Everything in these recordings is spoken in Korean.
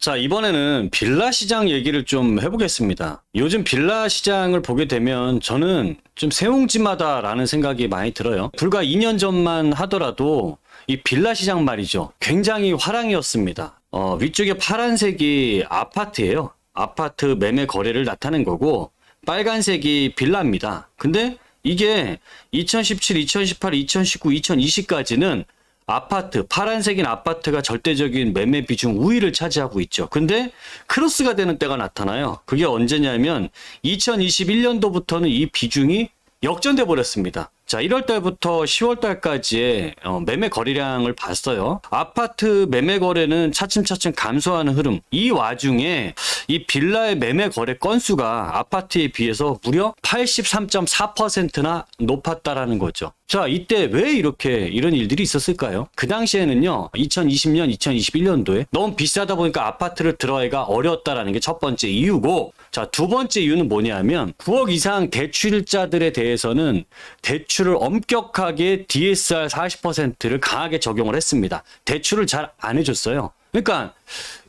자, 이번에는 빌라 시장 얘기를 좀 해보겠습니다. 요즘 빌라 시장을 보게 되면 저는 좀 새옹지마다라는 생각이 많이 들어요. 불과 2년 전만 하더라도 이 빌라 시장 말이죠. 굉장히 화랑이었습니다. 위쪽에 파란색이 아파트예요. 아파트 매매 거래를 나타낸 거고 빨간색이 빌라입니다. 근데 이게 2017, 2018, 2019, 2020까지는 아파트, 파란색인 아파트가 절대적인 매매 비중 우위를 차지하고 있죠. 근데 크로스가 되는 때가 나타나요. 그게 언제냐면 2021년도부터는 이 비중이 역전돼 버렸습니다. 자, 1월 달부터 10월 달까지의 매매 거래량을 봤어요. 아파트 매매 거래는 차츰차츰 감소하는 흐름. 이 와중에 이 빌라의 매매 거래 건수가 아파트에 비해서 무려 83.4%나 높았다라는 거죠. 자, 이때 왜 이런 일들이 있었을까요? 그 당시에는요, 2020년, 2021년도에 너무 비싸다 보니까 아파트를 들어가기가 어려웠다라는 게 첫 번째 이유고, 자, 두 번째 이유는 뭐냐면 9억 이상 대출자들에 대해서는 대출을 엄격하게 DSR 40%를 강하게 적용을 했습니다. 대출을 잘 안 해줬어요. 그러니까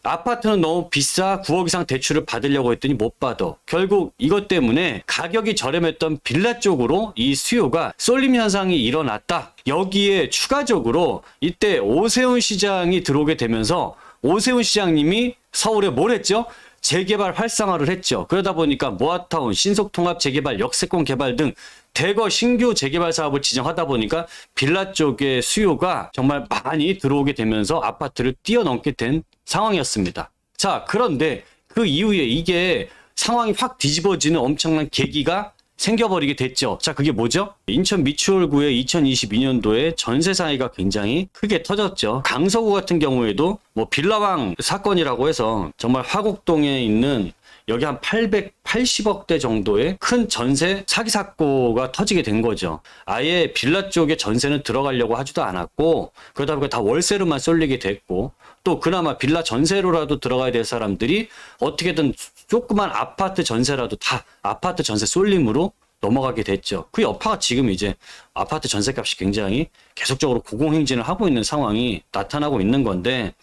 아파트는 너무 비싸 9억 이상 대출을 받으려고 했더니 못 받아. 결국 이것 때문에 가격이 저렴했던 빌라 쪽으로 이 수요가 쏠림 현상이 일어났다. 여기에 추가적으로 이때 오세훈 시장이 들어오게 되면서 오세훈 시장님이 서울에 뭘 했죠? 재개발 활성화를 했죠. 그러다 보니까 모아타운, 신속통합 재개발, 역세권 개발 등 대거 신규 재개발 사업을 지정하다 보니까 빌라 쪽의 수요가 정말 많이 들어오게 되면서 아파트를 뛰어넘게 된 상황이었습니다. 자, 그런데 그 이후에 이게 상황이 확 뒤집어지는 엄청난 계기가 생겨버리게 됐죠. 자, 그게 뭐죠? 인천 미추홀구의 2022년도에 전세 사기가 굉장히 크게 터졌죠. 강서구 같은 경우에도 뭐 빌라왕 사건이라고 해서 정말 화곡동에 있는 여기 한 880억대 정도의 큰 전세 사기 사고가 터지게 된 거죠. 아예 빌라 쪽에 전세는 들어가려고 하지도 않았고, 그러다 보니까 다 월세로만 쏠리게 됐고, 또 그나마 빌라 전세로라도 들어가야 될 사람들이 어떻게든 조그만 아파트 전세라도 다 아파트 전세 쏠림으로 넘어가게 됐죠. 그 여파가 지금 이제 아파트 전세값이 굉장히 계속적으로 고공행진을 하고 있는 상황이 나타나고 있는 건데,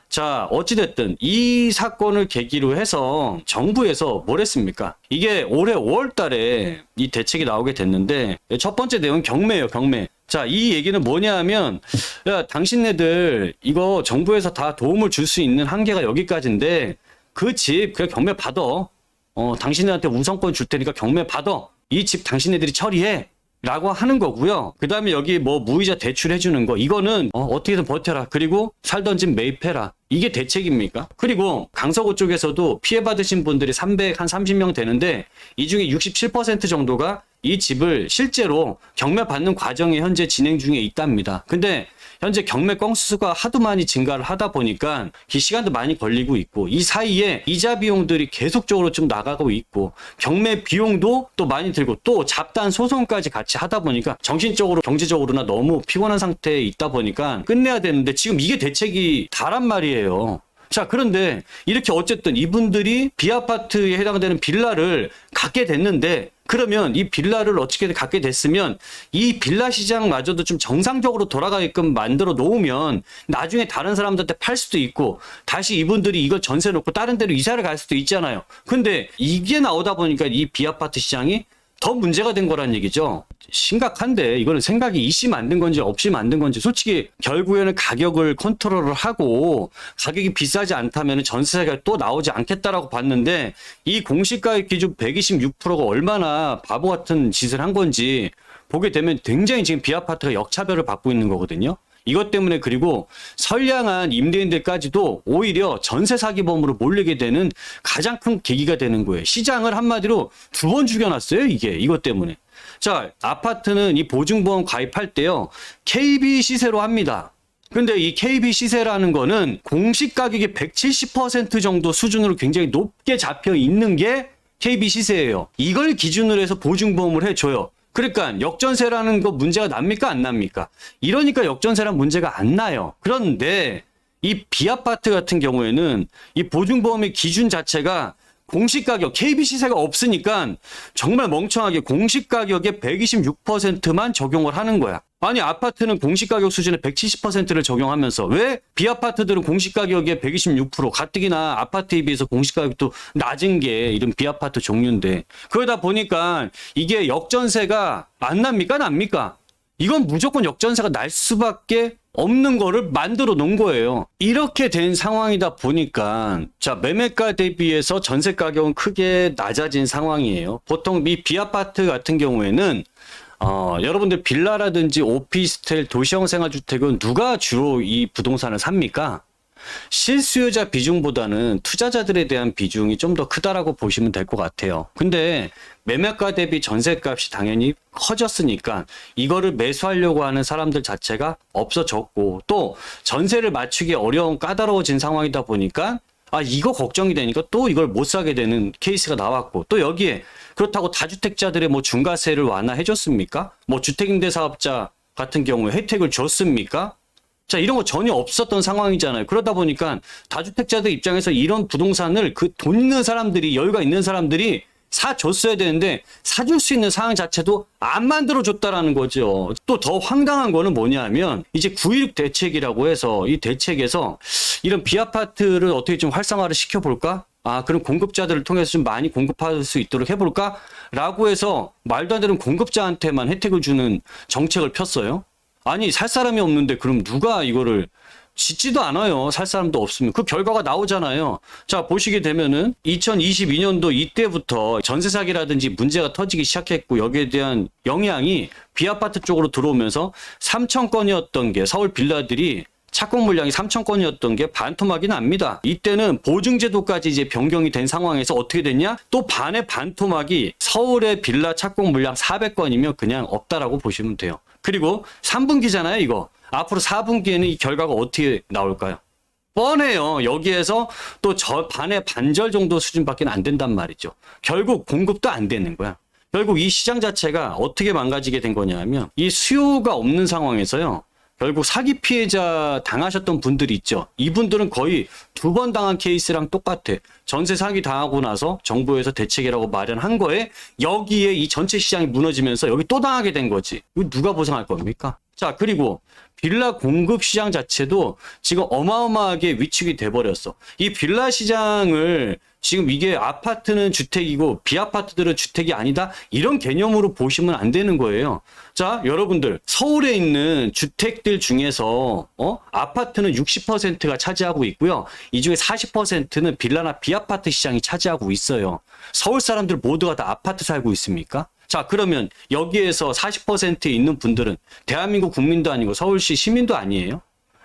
자, 어찌됐든 이 사건을 계기로 해서 정부에서 뭘 했습니까? 이게 올해 5월 달에 이 대책이 나오게 됐는데, 첫 번째 내용은 경매예요, 경매. 자, 이 얘기는 뭐냐 하면, 야, 당신네들 이거 정부에서 다 도움을 줄 수 있는 한계가 여기까지인데, 그 집 그냥 경매 받아. 당신들한테 우선권 줄 테니까 경매 받아. 이 집 당신네들이 처리해. 라고 하는 거고요. 그 다음에 여기 뭐 무이자 대출해주는 거, 이거는 어떻게든 버텨라. 그리고 살던 집 매입해라. 이게 대책입니까? 그리고 강서구 쪽에서도 피해받으신 분들이 한 30명 되는데 이 중에 67% 정도가 이 집을 실제로 경매 받는 과정이 현재 진행 중에 있답니다. 근데 현재 경매 건수가 하도 많이 증가를 하다 보니까 이 시간도 많이 걸리고 있고, 이 사이에 이자 비용들이 계속적으로 좀 나가고 있고, 경매 비용도 또 많이 들고, 또 잡다한 소송까지 같이 하다 보니까 정신적으로 경제적으로나 너무 피곤한 상태에 있다 보니까 끝내야 되는데 지금 이게 대책이 다란 말이에요. 자, 그런데 이렇게 어쨌든 이분들이 비아파트에 해당되는 빌라를 갖게 됐는데, 그러면 이 빌라를 어떻게든 갖게 됐으면 이 빌라 시장마저도 좀 정상적으로 돌아가게끔 만들어 놓으면 나중에 다른 사람들한테 팔 수도 있고, 다시 이분들이 이걸 전세 놓고 다른 데로 이사를 갈 수도 있잖아요. 근데 이게 나오다 보니까 이 비아파트 시장이 더 문제가 된 거란 얘기죠. 심각한데 이거는 생각이 있이 만든 건지 없이 만든 건지, 솔직히 결국에는 가격을 컨트롤을 하고 가격이 비싸지 않다면 전세가 또 나오지 않겠다라고 봤는데, 이 공시가액 기준 126%가 얼마나 바보 같은 짓을 한 건지 보게 되면 굉장히 지금 비아파트가 역차별을 받고 있는 거거든요. 이것 때문에 그리고 선량한 임대인들까지도 오히려 전세 사기범으로 몰리게 되는 가장 큰 계기가 되는 거예요. 시장을 한마디로 두 번 죽여놨어요, 이것 때문에. 자, 아파트는 이 보증보험 가입할 때요, KB 시세로 합니다. 근데 이 KB 시세라는 거는 공시 가격의 170% 정도 수준으로 굉장히 높게 잡혀 있는 게 KB 시세예요. 이걸 기준으로 해서 보증보험을 해줘요. 그러니까 역전세라는 거 문제가 납니까 안 납니까? 이러니까 역전세란 문제가 안 나요. 그런데 이 비아파트 같은 경우에는 이 보증보험의 기준 자체가 공시 가격, KB 시세가 없으니까 정말 멍청하게 공시 가격의 126%만 적용을 하는 거야. 아니, 아파트는 공시 가격 수준의 170%를 적용하면서 왜 비아파트들은 공시 가격의 126%, 가뜩이나 아파트에 비해서 공시 가격도 낮은 게 이런 비아파트 종류인데, 그러다 보니까 이게 역전세가 안 납니까? 납니까? 이건 무조건 역전세가 날 수밖에 없는 거를 만들어 놓은 거예요. 이렇게 된 상황이다 보니까 자, 매매가 대비해서 전세 가격은 크게 낮아진 상황이에요. 보통 이 비아파트 같은 경우에는 여러분들 빌라라든지 오피스텔, 도시형 생활주택은 누가 주로 이 부동산을 삽니까? 실수요자 비중보다는 투자자들에 대한 비중이 좀 더 크다라고 보시면 될 것 같아요. 근데 매매가 대비 전세값이 당연히 커졌으니까 이거를 매수하려고 하는 사람들 자체가 없어졌고, 또 전세를 맞추기 어려운 까다로워진 상황이다 보니까 이거 걱정이 되니까 또 이걸 못 사게 되는 케이스가 나왔고, 또 여기에 그렇다고 다주택자들의 뭐 중과세를 완화해 줬습니까? 뭐 주택임대사업자 같은 경우에 혜택을 줬습니까? 자, 이런 거 전혀 없었던 상황이잖아요. 그러다 보니까 다주택자들 입장에서 이런 부동산을 그 돈 있는 사람들이, 여유가 있는 사람들이 사줬어야 되는데 사줄 수 있는 상황 자체도 안 만들어줬다라는 거죠. 또 더 황당한 거는 뭐냐면 이제 9.16 대책이라고 해서 이 대책에서 이런 비아파트를 어떻게 좀 활성화를 시켜볼까? 그럼 공급자들을 통해서 좀 많이 공급할 수 있도록 해볼까? 라고 해서 말도 안 되는 공급자한테만 혜택을 주는 정책을 폈어요. 아니, 살 사람이 없는데 그럼 누가 이거를 짓지도 않아요. 살 사람도 없으면. 그 결과가 나오잖아요. 자, 보시게 되면은 2022년도 이때부터 전세 사기라든지 문제가 터지기 시작했고, 여기에 대한 영향이 비아파트 쪽으로 들어오면서 3,000건이었던 게, 서울 빌라들이 착공 물량이 3,000건이었던 게 반토막이 납니다. 이때는 보증제도까지 이제 변경이 된 상황에서 어떻게 됐냐? 또 반의 반토막이 서울의 빌라 착공 물량 400건이면 그냥 없다라고 보시면 돼요. 그리고 3분기잖아요, 이거. 앞으로 4분기에는 이 결과가 어떻게 나올까요? 뻔해요. 여기에서 또 반의 반절 정도 수준밖에 안 된단 말이죠. 결국 공급도 안 되는 거야. 결국 이 시장 자체가 어떻게 망가지게 된 거냐면, 이 수요가 없는 상황에서요, 결국 사기 피해자 당하셨던 분들이 있죠. 이분들은 거의 2번 당한 케이스랑 똑같아. 전세 사기 당하고 나서 정부에서 대책이라고 마련한 거에 여기에 이 전체 시장이 무너지면서 여기 또 당하게 된 거지. 이거 누가 보상할 겁니까? 자, 그리고 빌라 공급 시장 자체도 지금 어마어마하게 위축이 돼버렸어. 이 빌라 시장을 지금 이게 아파트는 주택이고 비아파트들은 주택이 아니다, 이런 개념으로 보시면 안 되는 거예요. 자, 여러분들, 서울에 있는 주택들 중에서 아파트는 60%가 차지하고 있고요. 이 중에 40%는 빌라나 비아파트 시장이 차지하고 있어요. 서울 사람들 모두가 다 아파트 살고 있습니까? 자, 그러면 여기에서 40%에 있는 분들은 대한민국 국민도 아니고 서울시 시민도 아니에요?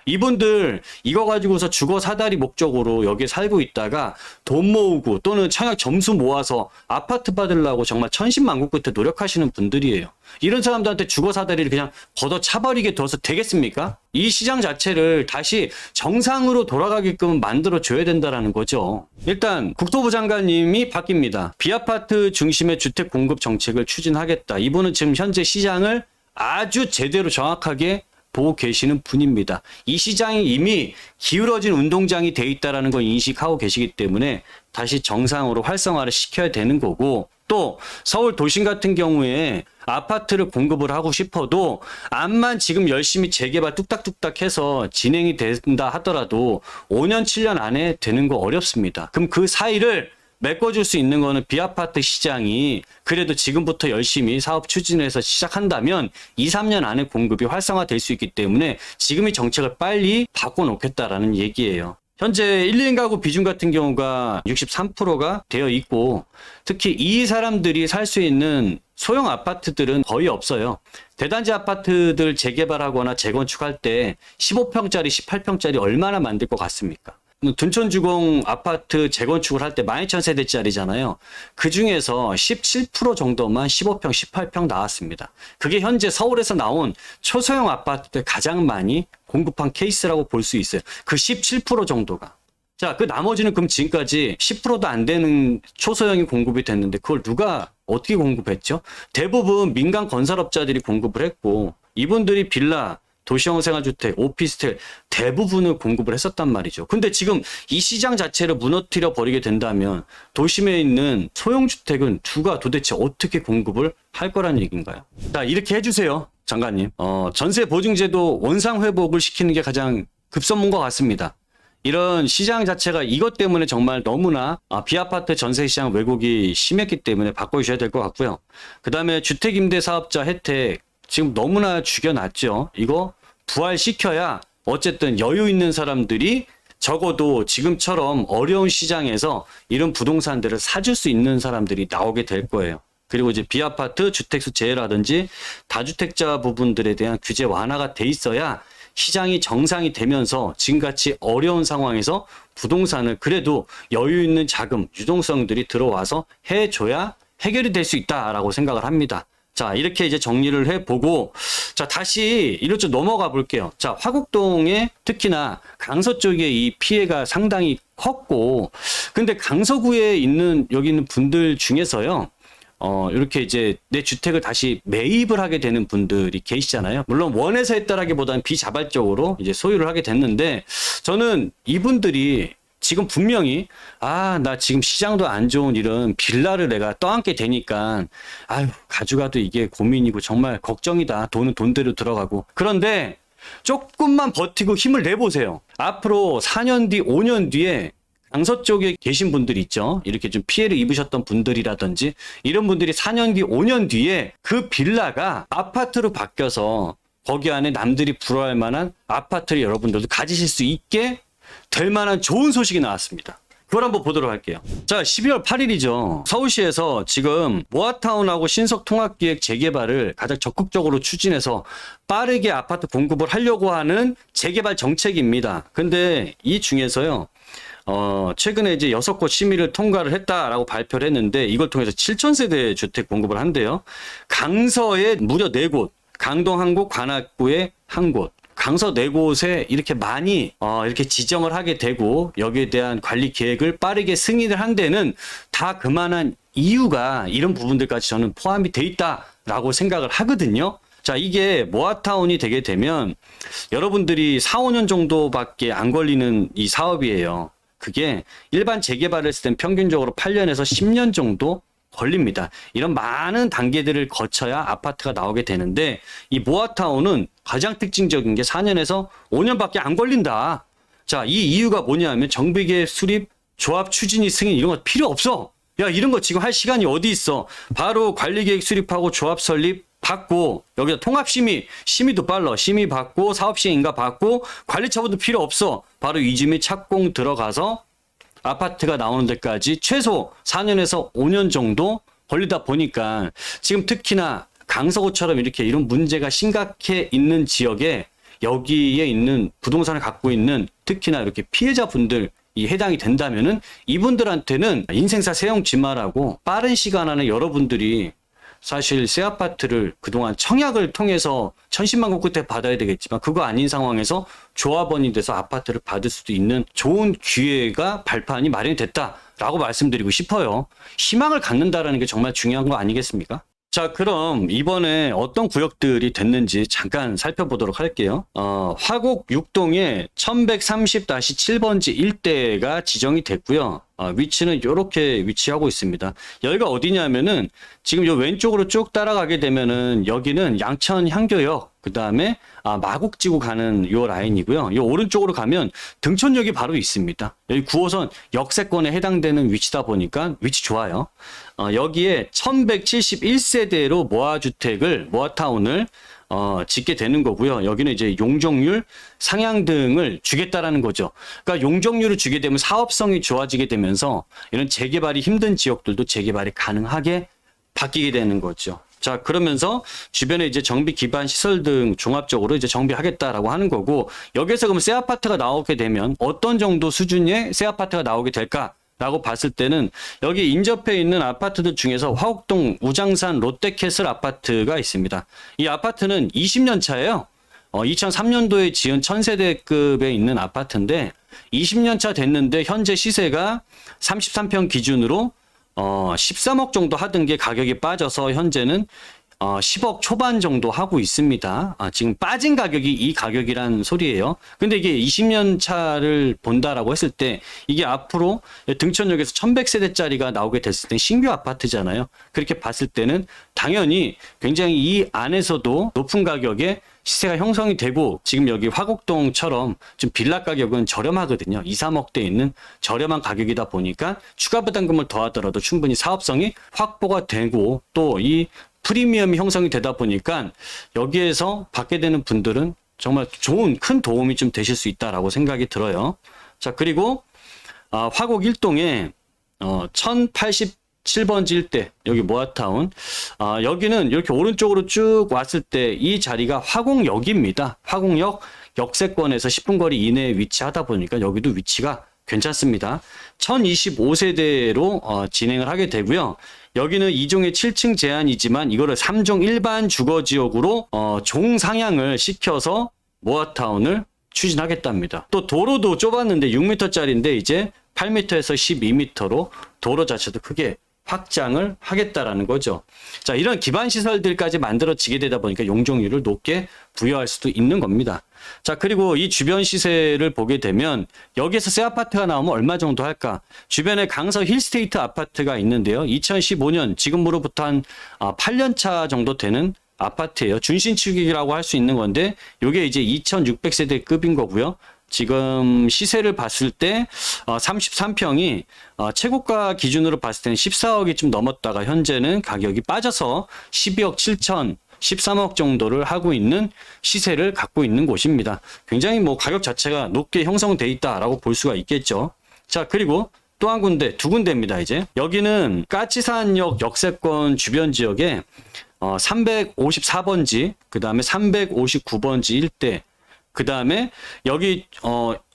이분들 이거 가지고서 주거 사다리 목적으로 여기에 살고 있다가 돈 모으고 또는 청약 점수 모아서 아파트 받으려고 정말 천신만고 끝에 노력하시는 분들이에요. 이런 사람들한테 주거 사다리를 그냥 걷어차버리게 둬서 되겠습니까? 이 시장 자체를 다시 정상으로 돌아가게끔 만들어줘야 된다는 거죠. 일단 국토부 장관님이 바뀝니다. 비아파트 중심의 주택 공급 정책을 추진하겠다. 이분은 지금 현재 시장을 아주 제대로 정확하게 보고 계시는 분입니다. 이 시장이 이미 기울어진 운동장이 돼 있다는 걸 인식하고 계시기 때문에 다시 정상으로 활성화를 시켜야 되는 거고, 또 서울 도심 같은 경우에 아파트를 공급을 하고 싶어도 암만 지금 열심히 재개발 뚝딱뚝딱 해서 진행이 된다 하더라도 5년 7년 안에 되는 거 어렵습니다. 그럼 그 사이를 메꿔줄 수 있는 거는 비아파트 시장이 그래도 지금부터 열심히 사업 추진해서 시작한다면 2, 3년 안에 공급이 활성화될 수 있기 때문에 지금 이 정책을 빨리 바꿔놓겠다라는 얘기예요. 현재 1, 2인 가구 비중 같은 경우가 63%가 되어 있고, 특히 이 사람들이 살 수 있는 소형 아파트들은 거의 없어요. 대단지 아파트들 재개발하거나 재건축할 때 15평짜리, 18평짜리 얼마나 만들 것 같습니까? 둔촌주공 아파트 재건축을 할 때 12,000세대짜리잖아요. 그 중에서 17% 정도만 15평, 18평 나왔습니다. 그게 현재 서울에서 나온 초소형 아파트들 가장 많이 공급한 케이스라고 볼 수 있어요. 그 17% 정도가. 자, 그 나머지는 그럼 지금까지 10%도 안 되는 초소형이 공급이 됐는데 그걸 누가 어떻게 공급했죠? 대부분 민간 건설업자들이 공급을 했고, 이분들이 빌라, 도시형 생활주택, 오피스텔 대부분을 공급을 했었단 말이죠. 근데 지금 이 시장 자체를 무너뜨려 버리게 된다면 도심에 있는 소형주택은 누가 도대체 어떻게 공급을 할 거라는 얘기인가요? 자, 이렇게 해주세요, 장관님. 전세 보증제도 원상 회복을 시키는 게 가장 급선무인 것 같습니다. 이런 시장 자체가 이것 때문에 정말 너무나 비아파트 전세 시장 왜곡이 심했기 때문에 바꿔주셔야 될 것 같고요. 그 다음에 주택임대사업자 혜택 지금 너무나 죽여놨죠. 이거 부활시켜야 어쨌든 여유 있는 사람들이 적어도 지금처럼 어려운 시장에서 이런 부동산들을 사줄 수 있는 사람들이 나오게 될 거예요. 그리고 이제 비아파트 주택수 제외라든지 다주택자 부분들에 대한 규제 완화가 돼 있어야 시장이 정상이 되면서 지금같이 어려운 상황에서 부동산을 그래도 여유 있는 자금, 유동성들이 들어와서 해줘야 해결이 될 수 있다라고 생각을 합니다. 자, 이렇게 이제 정리를 해보고, 자, 다시 이로 좀 넘어가 볼게요. 자, 화곡동에 특히나 강서 쪽에 이 피해가 상당히 컸고, 근데 강서구에 있는, 여기 있는 분들 중에서요, 이렇게 이제 내 주택을 다시 매입을 하게 되는 분들이 계시잖아요. 물론 원해서 했다라기보다는 비자발적으로 이제 소유를 하게 됐는데, 저는 이분들이 지금 분명히 나 지금 시장도 안 좋은 이런 빌라를 내가 떠안게 되니까 가져가도 이게 고민이고 정말 걱정이다. 돈은 돈대로 들어가고. 그런데 조금만 버티고 힘을 내보세요. 앞으로 4년 뒤, 5년 뒤에 강서 쪽에 계신 분들이 있죠. 이렇게 좀 피해를 입으셨던 분들이라든지 이런 분들이 4년 뒤, 5년 뒤에 그 빌라가 아파트로 바뀌어서 거기 안에 남들이 부러워할 만한 아파트를 여러분들도 가지실 수 있게 될 만한 좋은 소식이 나왔습니다. 그걸 한번 보도록 할게요. 자, 12월 8일이죠. 서울시에서 지금 모아타운하고 신석통합기획 재개발을 가장 적극적으로 추진해서 빠르게 아파트 공급을 하려고 하는 재개발 정책입니다. 근데 이 중에서요, 최근에 이제 6곳 심의를 통과를 했다라고 발표를 했는데 이걸 통해서 7,000세대 주택 공급을 한대요. 강서에 무려 4곳, 강동 1곳, 관악구에 1곳. 강서 4곳에 이렇게 많이 이렇게 지정을 하게 되고 여기에 대한 관리 계획을 빠르게 승인을 한 데는 다 그만한 이유가 이런 부분들까지 저는 포함이 돼 있다라고 생각을 하거든요. 자, 이게 모아타운이 되게 되면 여러분들이 4, 5년 정도밖에 안 걸리는 이 사업이에요. 그게 일반 재개발을 했을 땐 평균적으로 8년에서 10년 정도 걸립니다. 이런 많은 단계들을 거쳐야 아파트가 나오게 되는데 이 모아타운은 가장 특징적인 게 4년에서 5년밖에 안 걸린다. 자, 이 이유가 뭐냐면 정비계획 수립, 조합 추진이 승인 이런 거 필요 없어. 야, 이런 거 지금 할 시간이 어디 있어. 바로 관리계획 수립하고 조합 설립 받고 여기다 통합심의, 심의도 빨라. 심의 받고 사업시행인가 받고 관리처분도 필요 없어. 바로 이주 및 착공 들어가서 아파트가 나오는 데까지 최소 4년에서 5년 정도 걸리다 보니까 지금 특히나 강서구처럼 이렇게 이런 문제가 심각해 있는 지역에 여기에 있는 부동산을 갖고 있는 특히나 이렇게 피해자분들 이 해당이 된다면은 이분들한테는 인생사 세용지마라고 빠른 시간 안에 여러분들이 사실 새 아파트를 그동안 청약을 통해서 천신만고 끝에 받아야 되겠지만 그거 아닌 상황에서 조합원이 돼서 아파트를 받을 수도 있는 좋은 기회가 발판이 마련이 됐다라고 말씀드리고 싶어요. 희망을 갖는다라는 게 정말 중요한 거 아니겠습니까? 자, 그럼 이번에 어떤 구역들이 됐는지 잠깐 살펴보도록 할게요. 화곡 6동에 1130-7번지 일대가 지정이 됐고요. 위치는 이렇게 위치하고 있습니다. 여기가 어디냐면은 지금 요 왼쪽으로 쭉 따라가게 되면은 여기는 양천 향교역, 그 다음에 마곡지구 가는 요 라인이고요. 요 오른쪽으로 가면 등촌역이 바로 있습니다. 여기 9호선 역세권에 해당되는 위치다 보니까 위치 좋아요. 여기에 1171세대로 모아타운을 짓게 되는 거고요. 여기는 이제 용적률 상향등을 주겠다라는 거죠. 그러니까 용적률을 주게 되면 사업성이 좋아지게 되면서 이런 재개발이 힘든 지역들도 재개발이 가능하게 바뀌게 되는 거죠. 자, 그러면서 주변에 이제 정비 기반 시설 등 종합적으로 이제 정비하겠다라고 하는 거고, 여기에서 그럼 새 아파트가 나오게 되면 어떤 정도 수준의 새 아파트가 나오게 될까라고 봤을 때는 여기 인접해 있는 아파트들 중에서 화곡동 우장산 롯데캐슬 아파트가 있습니다. 이 아파트는 20년 차예요. 2003년도에 지은 1000세대급에 있는 아파트인데 20년 차 됐는데 현재 시세가 33평 기준으로 13억 정도 하던 게 가격이 빠져서 현재는 10억 초반 정도 하고 있습니다. 지금 빠진 가격이 이 가격이란 소리예요. 근데 이게 20년 차를 본다라고 했을 때 이게 앞으로 등촌역에서 1100세대짜리가 나오게 됐을 때 신규 아파트잖아요. 그렇게 봤을 때는 당연히 굉장히 이 안에서도 높은 가격에 시세가 형성이 되고, 지금 여기 화곡동처럼 좀 빌라 가격은 저렴하거든요. 2, 3억대 있는 저렴한 가격이다 보니까 추가 부담금을 더하더라도 충분히 사업성이 확보가 되고, 또 이 프리미엄이 형성이 되다 보니까 여기에서 받게 되는 분들은 정말 좋은 큰 도움이 좀 되실 수 있다라고 생각이 들어요. 자, 그리고 화곡 1동에 1087번지 일대, 여기 모아타운, 여기는 이렇게 오른쪽으로 쭉 왔을 때 이 자리가 화곡역입니다. 화곡역 역세권에서 10분 거리 이내에 위치하다 보니까 여기도 위치가 괜찮습니다. 1025세대로 진행을 하게 되고요. 여기는 2종의 7층 제한이지만 이거를 3종 일반 주거지역으로 종상향을 시켜서 모아타운을 추진하겠답니다. 또 도로도 좁았는데 6m짜리인데 이제 8m에서 12m로 도로 자체도 크게 확장을 하겠다라는 거죠. 자, 이런 기반 시설들까지 만들어지게 되다 보니까 용적률을 높게 부여할 수도 있는 겁니다. 자, 그리고 이 주변 시세를 보게 되면 여기에서 새 아파트가 나오면 얼마 정도 할까? 주변에 강서 힐스테이트 아파트가 있는데요. 2015년 지금으로부터 한 8년 차 정도 되는 아파트예요. 준신축이라고 할 수 있는 건데 이게 이제 2600세대급인 거고요. 지금 시세를 봤을 때 33평이 최고가 기준으로 봤을 때는 14억이 좀 넘었다가 현재는 가격이 빠져서 12억 7천 13억 정도를 하고 있는 시세를 갖고 있는 곳입니다. 굉장히 뭐 가격 자체가 높게 형성돼 있다라고 볼 수가 있겠죠. 자, 그리고 또 한 군데, 두 군데입니다. 이제 여기는 까치산역 역세권 주변 지역에 354번지, 그 다음에 359번지 일대, 그 다음에 여기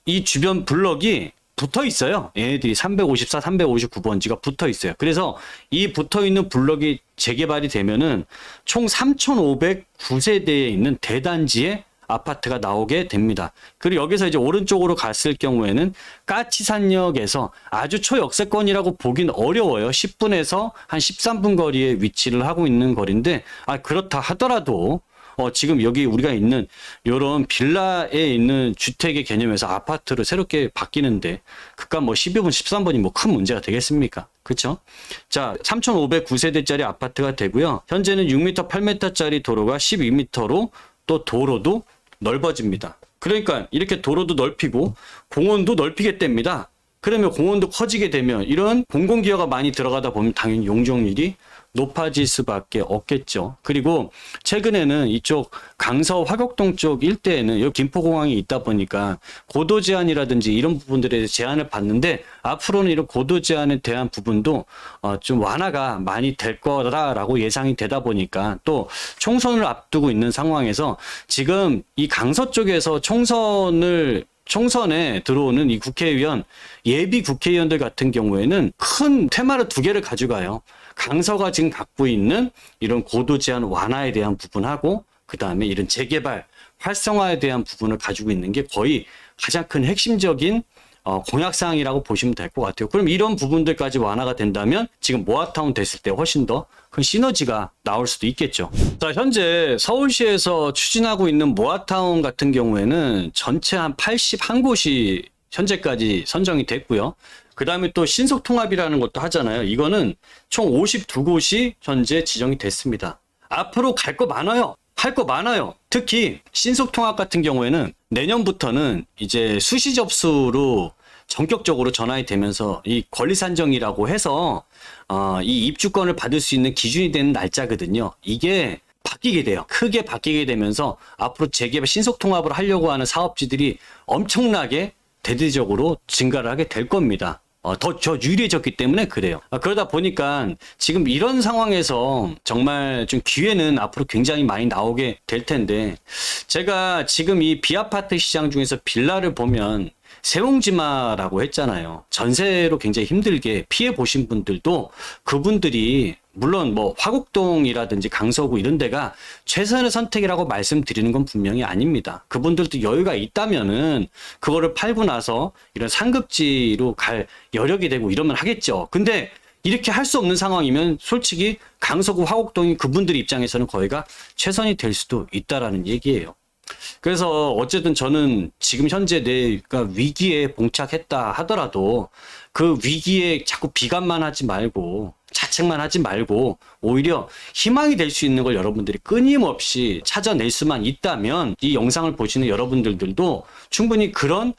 이 주변 블럭이 붙어 있어요. 얘네들이 354, 359번지가 붙어 있어요. 그래서 이 붙어 있는 블럭이 재개발이 되면은 총 3,509세대에 있는 대단지의 아파트가 나오게 됩니다. 그리고 여기서 이제 오른쪽으로 갔을 경우에는 까치산역에서 아주 초역세권이라고 보긴 어려워요. 10분에서 한 13분 거리에 위치를 하고 있는 거리인데, 그렇다 하더라도 지금 여기 우리가 있는 요런 빌라에 있는 주택의 개념에서 아파트로 새롭게 바뀌는데 그깟 뭐 12분, 13분이 뭐 큰 문제가 되겠습니까? 그렇죠? 자, 3,509세대짜리 아파트가 되고요. 현재는 6m, 8m짜리 도로가 12m로 또 도로도 넓어집니다. 그러니까 이렇게 도로도 넓히고 공원도 넓히겠답니다. 그러면 공원도 커지게 되면 이런 공공기여가 많이 들어가다 보면 당연히 용적률이 높아질 수밖에 없겠죠. 그리고 최근에는 이쪽 강서 화곡동 쪽 일대에는 여기 김포공항이 있다 보니까 고도 제한이라든지 이런 부분들에 제한을 받는데 앞으로는 이런 고도 제한에 대한 부분도 좀 완화가 많이 될 거라고 예상이 되다 보니까, 또 총선을 앞두고 있는 상황에서 지금 이 강서 쪽에서 총선에 들어오는 이 국회의원, 예비 국회의원들 같은 경우에는 큰 테마를 두 개를 가져가요. 강서가 지금 갖고 있는 이런 고도 제한 완화에 대한 부분하고, 그 다음에 이런 재개발 활성화에 대한 부분을 가지고 있는 게 거의 가장 큰 핵심적인 공약사항이라고 보시면 될 것 같아요. 그럼 이런 부분들까지 완화가 된다면 지금 모아타운 됐을 때 훨씬 더 큰 시너지가 나올 수도 있겠죠. 자, 현재 서울시에서 추진하고 있는 모아타운 같은 경우에는 전체 한 81곳이 현재까지 선정이 됐고요. 그 다음에 또 신속통합이라는 것도 하잖아요. 이거는 총 52곳이 현재 지정이 됐습니다. 앞으로 갈 거 많아요. 할 거 많아요. 특히 신속통합 같은 경우에는 내년부터는 이제 수시 접수로 전격적으로 전환이 되면서 이 권리산정이라고 해서 이 입주권을 받을 수 있는 기준이 되는 날짜거든요. 이게 바뀌게 돼요. 크게 바뀌게 되면서 앞으로 재개발 신속통합을 하려고 하는 사업지들이 엄청나게 대대적으로 증가를 하게 될 겁니다. 더 유리해졌기 때문에 그래요. 그러다 보니까 지금 이런 상황에서 정말 좀 기회는 앞으로 굉장히 많이 나오게 될 텐데, 제가 지금 이 비아파트 시장 중에서 빌라를 보면 세옹지마라고 했잖아요. 전세로 굉장히 힘들게 피해 보신 분들도 그분들이 물론 뭐 화곡동이라든지 강서구 이런 데가 최선의 선택이라고 말씀드리는 건 분명히 아닙니다. 그분들도 여유가 있다면은 그거를 팔고 나서 이런 상급지로 갈 여력이 되고 이러면 하겠죠. 근데 이렇게 할 수 없는 상황이면 솔직히 강서구 화곡동인 그분들 입장에서는 거기가 최선이 될 수도 있다라는 얘기예요. 그래서 어쨌든 저는 지금 현재 내가 위기에 봉착했다 하더라도 그 위기에 자꾸 비관만 하지 말고 자책만 하지 말고 오히려 희망이 될 수 있는 걸 여러분들이 끊임없이 찾아낼 수만 있다면 이 영상을 보시는 여러분들도 충분히 그런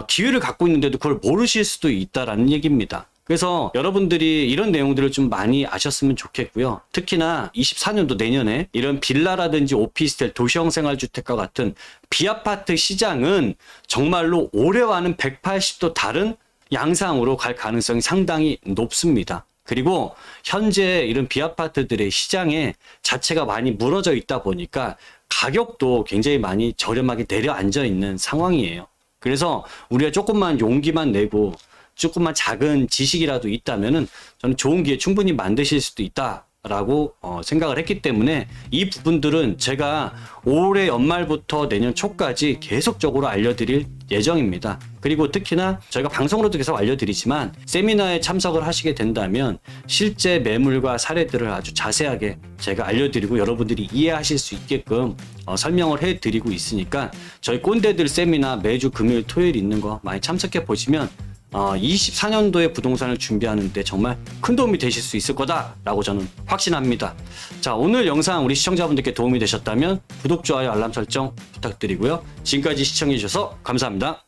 기회를 갖고 있는데도 그걸 모르실 수도 있다라는 얘기입니다. 그래서 여러분들이 이런 내용들을 좀 많이 아셨으면 좋겠고요. 특히나 24년도 내년에 이런 빌라라든지 오피스텔, 도시형 생활주택과 같은 비아파트 시장은 정말로 올해와는 180도 다른 양상으로 갈 가능성이 상당히 높습니다. 그리고 현재 이런 비아파트들의 시장에 자체가 많이 무너져 있다 보니까 가격도 굉장히 많이 저렴하게 내려앉아 있는 상황이에요. 그래서 우리가 조금만 용기만 내고 조금만 작은 지식이라도 있다면은 저는 좋은 기회 충분히 만드실 수도 있다라고 생각을 했기 때문에 이 부분들은 제가 올해 연말부터 내년 초까지 계속적으로 알려드릴 예정입니다. 그리고 특히나 저희가 방송으로도 계속 알려드리지만 세미나에 참석을 하시게 된다면 실제 매물과 사례들을 아주 자세하게 제가 알려드리고 여러분들이 이해하실 수 있게끔 설명을 해드리고 있으니까 저희 꼰대들 세미나 매주 금요일 토요일 있는 거 많이 참석해 보시면 24년도에 부동산을 준비하는데 정말 큰 도움이 되실 수 있을 거다라고 저는 확신합니다. 자, 오늘 영상 우리 시청자분들께 도움이 되셨다면 구독, 좋아요, 알람 설정 부탁드리고요. 지금까지 시청해 주셔서 감사합니다.